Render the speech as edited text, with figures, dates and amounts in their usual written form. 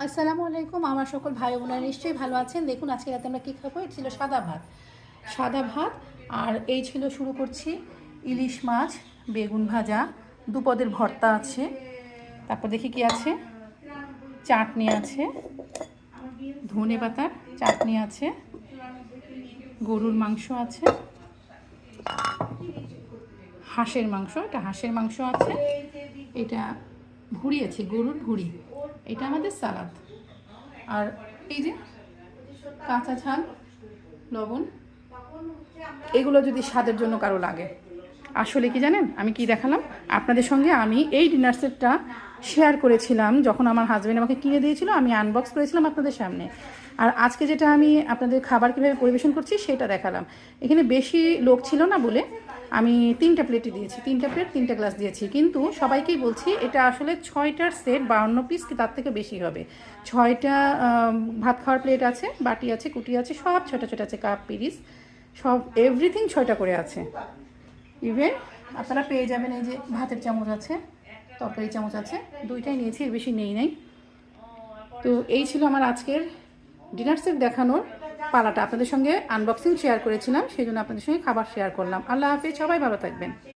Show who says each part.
Speaker 1: আসসালামু আলাইকুম। আমার সকল ভাই বোনেরা নিশ্চয়ই ভালো আছেন। দেখুন আজকে রাতে আমরা কী খাবো। এটা ছিল সাদা ভাত, সাদা ভাত। আর এই ছিল, শুরু করছি, ইলিশ মাছ, বেগুন ভাজা, দুপদের ভর্তা আছে। তারপর দেখি কি আছে, চাটনি আছে, ধনে পাতার চাটনি আছে, গরুর মাংস আছে, হাঁসের মাংস, এটা হাঁসের মাংস আছে, এটা ভুড়ি আছে, গরুর ভুড়ি, এটা আমাদের সালাদ। আর এই যে কাঁচা ঝাল, লবণ, এগুলো যদি স্বাদের জন্য কারো লাগে। আসলে কি জানেন, আমি কি দেখালাম আপনাদের সঙ্গে, আমি এই ডিনার সেটটা শেয়ার করেছিলাম যখন আমার হাজব্যান্ড আমাকে কিনে দিয়েছিল, আমি আনবক্স করেছিলাম আপনাদের সামনে। আর আজকে যেটা আমি আপনাদের খাবার কীভাবে পরিবেশন করছি সেটা দেখালাম। এখানে বেশি লোক ছিল না বলে আমি 3টা প্লেটই দিয়েছি, 3টা প্লেট 3টা গ্লাস দিয়েছি। কিন্তু সবাইকেই বলছি এটা আসলে 6টার সেট, 52 পিস কি তার থেকে বেশি হবে। 6টা ভাত খাওয়ার প্লেট আছে, বাটি আছে, কুটি আছে, সব ছোটো ছোটো আছে, কাপ পিরিস সব এভরিথিং 6টা করে আছে। ইভেন আপনারা পেয়ে যাবেন এই যে ভাতের চামচ আছে, তরকারি চামচ আছে, 2টাই নিয়েছি, এর বেশি নেই নাই। তো এই ছিল আমার আজকের ডিনার সেট দেখানোর পালাটা। আপনাদের সঙ্গে আনবক্সিং শেয়ার করেছিলাম, সেই জন্য আপনাদের সঙ্গে খাবার শেয়ার করলাম। আল্লাহ হাফেজ, সবাই ভালো থাকবেন।